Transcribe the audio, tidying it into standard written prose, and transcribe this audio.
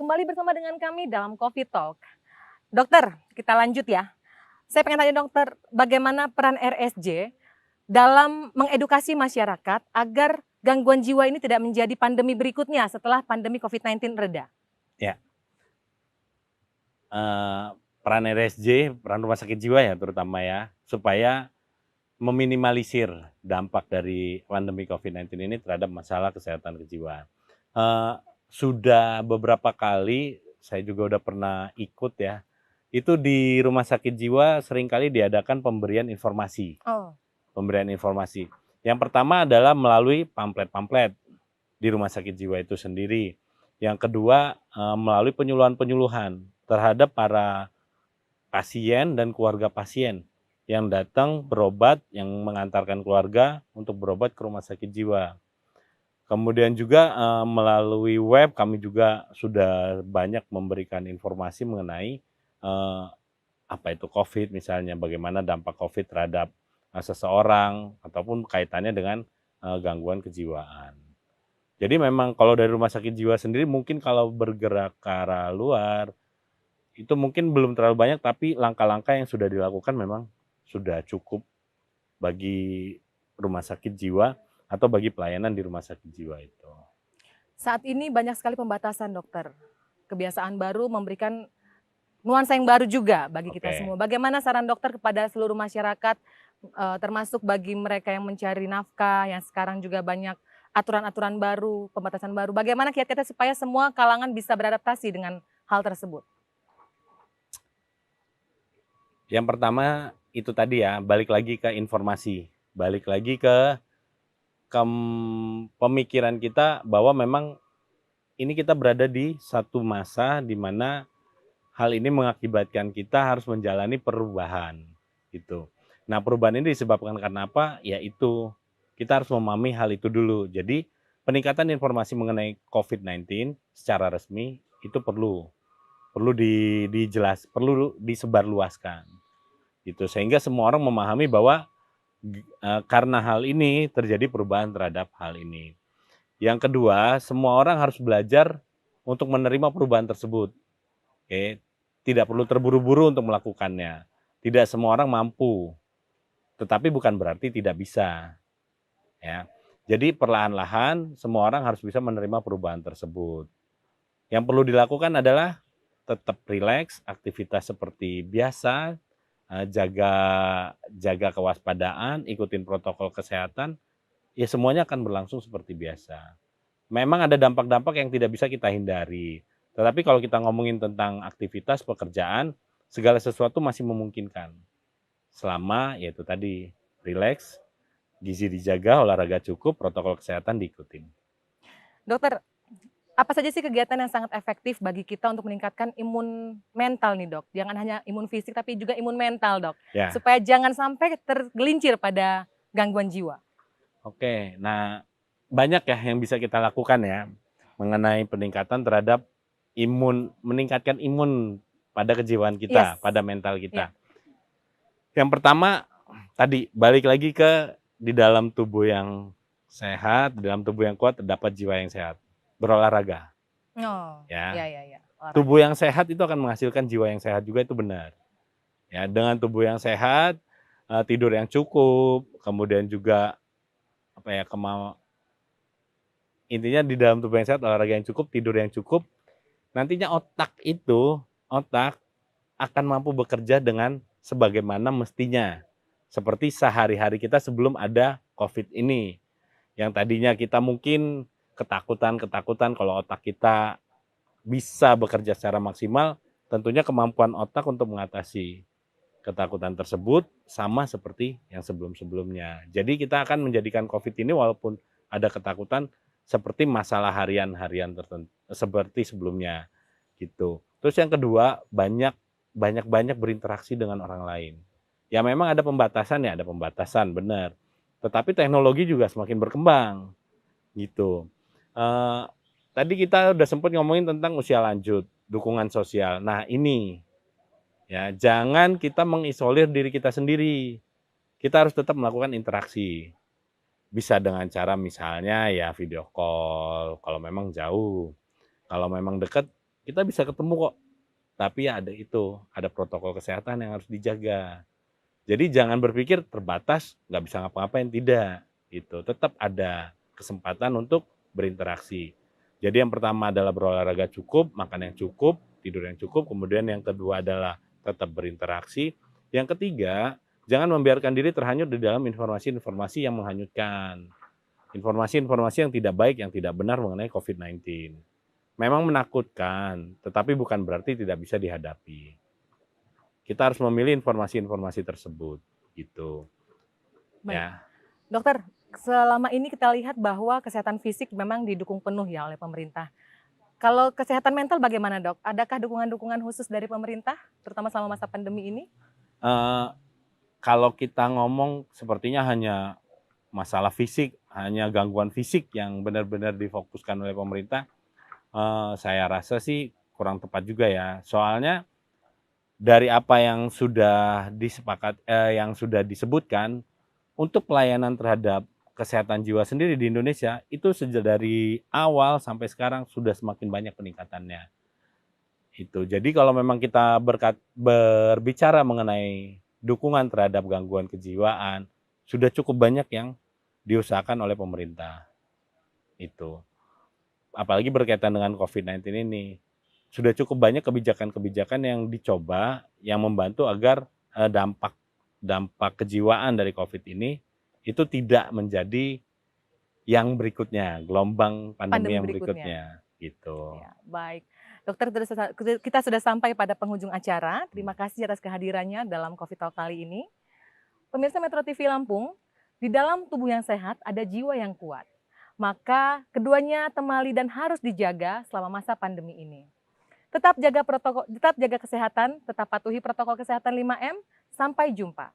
kembali bersama dengan kami dalam Coffee Talk. Dokter, kita lanjut ya. Saya pengen tanya dokter, bagaimana peran RSJ dalam mengedukasi masyarakat agar gangguan jiwa ini tidak menjadi pandemi berikutnya setelah pandemi COVID-19 reda? Ya, peran RSJ, peran rumah sakit jiwa ya terutama ya, supaya meminimalisir dampak dari pandemi COVID-19 ini terhadap masalah kesehatan kejiwaan. Sudah beberapa kali, saya juga udah pernah ikut ya, itu di rumah sakit jiwa seringkali diadakan pemberian informasi. Pemberian informasi. Yang pertama adalah melalui pamflet-pamflet di rumah sakit jiwa itu sendiri. Yang kedua, melalui penyuluhan-penyuluhan terhadap para pasien dan keluarga pasien yang datang berobat, yang mengantarkan keluarga untuk berobat ke rumah sakit jiwa. Kemudian juga melalui web kami juga sudah banyak memberikan informasi mengenai apa itu COVID misalnya, bagaimana dampak COVID terhadap seseorang ataupun kaitannya dengan gangguan kejiwaan. Jadi memang kalau dari rumah sakit jiwa sendiri mungkin kalau bergerak ke arah luar itu mungkin belum terlalu banyak, tapi langkah-langkah yang sudah dilakukan memang sudah cukup bagi rumah sakit jiwa atau bagi pelayanan di rumah sakit jiwa itu. Saat ini banyak sekali pembatasan dokter. Kebiasaan baru memberikan nuansa yang baru juga bagi kita semua. Bagaimana saran dokter kepada seluruh masyarakat, termasuk bagi mereka yang mencari nafkah, yang sekarang juga banyak aturan-aturan baru, pembatasan baru. Bagaimana kiat-kiatnya supaya semua kalangan bisa beradaptasi dengan hal tersebut? Yang pertama itu tadi ya, balik lagi ke informasi, balik lagi ke pemikiran kita bahwa memang ini kita berada di satu masa di mana hal ini mengakibatkan kita harus menjalani perubahan gitu. Nah, perubahan ini disebabkan karena apa? Yaitu kita harus memahami hal itu dulu. Jadi peningkatan informasi mengenai COVID-19 secara resmi itu perlu disebarluaskan gitu, sehingga semua orang memahami bahwa karena hal ini terjadi perubahan terhadap hal ini. Yang kedua, semua orang harus belajar untuk menerima perubahan tersebut. Tidak perlu terburu-buru untuk melakukannya. Tidak semua orang mampu, tetapi bukan berarti tidak bisa. Ya, jadi perlahan-lahan semua orang harus bisa menerima perubahan tersebut. Yang perlu dilakukan adalah tetap rileks, aktivitas seperti biasa, jaga kewaspadaan, ikutin protokol kesehatan, ya semuanya akan berlangsung seperti biasa. Memang ada dampak-dampak yang tidak bisa kita hindari, tetapi kalau kita ngomongin tentang aktivitas pekerjaan, segala sesuatu masih memungkinkan. Selama yaitu tadi rileks, gizi dijaga, olahraga cukup, protokol kesehatan diikutin. Dokter, apa saja sih kegiatan yang sangat efektif bagi kita untuk meningkatkan imun mental nih dok? Jangan hanya imun fisik tapi juga imun mental dok. Ya. Supaya jangan sampai tergelincir pada gangguan jiwa. Oke, nah banyak ya yang bisa kita lakukan ya mengenai peningkatan terhadap meningkatkan imun pada kejiwaan kita, pada mental kita. Yang pertama tadi balik lagi ke di dalam tubuh yang sehat, di dalam tubuh yang kuat terdapat jiwa yang sehat. Berolahraga. Ya. Tubuh yang sehat itu akan menghasilkan jiwa yang sehat juga, itu benar. Ya, dengan tubuh yang sehat, tidur yang cukup, kemudian juga intinya di dalam tubuh yang sehat, olahraga yang cukup, tidur yang cukup, nantinya otak akan mampu bekerja dengan sebagaimana mestinya. Seperti sehari-hari kita sebelum ada COVID ini. Yang tadinya kita mungkin ketakutan kalau otak kita bisa bekerja secara maksimal, tentunya kemampuan otak untuk mengatasi ketakutan tersebut sama seperti yang sebelum-sebelumnya. Jadi kita akan menjadikan COVID ini walaupun ada ketakutan seperti masalah harian-harian tertentu seperti sebelumnya gitu. Terus yang kedua, banyak berinteraksi dengan orang lain. Ya memang ada pembatasan benar. Tetapi teknologi juga semakin berkembang gitu. Tadi kita udah sempat ngomongin tentang usia lanjut, dukungan sosial. Nah ini ya, jangan kita mengisolir diri kita sendiri. Kita harus tetap melakukan interaksi. Bisa dengan cara misalnya ya video call kalau memang jauh. Kalau memang dekat kita bisa ketemu kok. Tapi ya ada protokol kesehatan yang harus dijaga. Jadi jangan berpikir terbatas, nggak bisa ngapa-ngapain, tidak. Itu tetap ada kesempatan untuk berinteraksi. Jadi yang pertama adalah berolahraga cukup, makan yang cukup, tidur yang cukup. Kemudian yang kedua adalah tetap berinteraksi. Yang ketiga, jangan membiarkan diri terhanyut di dalam informasi-informasi yang menghanyutkan. Informasi-informasi yang tidak baik, yang tidak benar mengenai COVID-19. Memang menakutkan, tetapi bukan berarti tidak bisa dihadapi. Kita harus memilih informasi-informasi tersebut, gitu. Baik. Ya. Dokter, selama ini kita lihat bahwa kesehatan fisik memang didukung penuh ya oleh pemerintah. Kalau kesehatan mental bagaimana, Dok? Adakah dukungan-dukungan khusus dari pemerintah, terutama selama masa pandemi ini? Eh, kalau kita ngomong sepertinya hanya masalah fisik, hanya gangguan fisik yang benar-benar difokuskan oleh pemerintah, saya rasa sih kurang tepat juga ya. Soalnya dari apa yang sudah yang sudah disebutkan, untuk pelayanan terhadap kesehatan jiwa sendiri di Indonesia itu sejak dari awal sampai sekarang sudah semakin banyak peningkatannya. Itu. Jadi kalau memang kita berbicara mengenai dukungan terhadap gangguan kejiwaan, sudah cukup banyak yang diusahakan oleh pemerintah. Itu. Apalagi berkaitan dengan COVID-19 ini. Sudah cukup banyak kebijakan-kebijakan yang dicoba yang membantu agar dampak kejiwaan dari COVID ini itu tidak menjadi yang berikutnya, gelombang pandemi yang berikutnya, gitu. Ya, baik. Dokter, kita sudah sampai pada penghujung acara. Terima kasih atas kehadirannya dalam Covid Talk kali ini. Pemirsa Metro TV Lampung, di dalam tubuh yang sehat ada jiwa yang kuat. Maka keduanya temali dan harus dijaga selama masa pandemi ini. Tetap jaga kesehatan, tetap patuhi protokol kesehatan 5M. Sampai jumpa.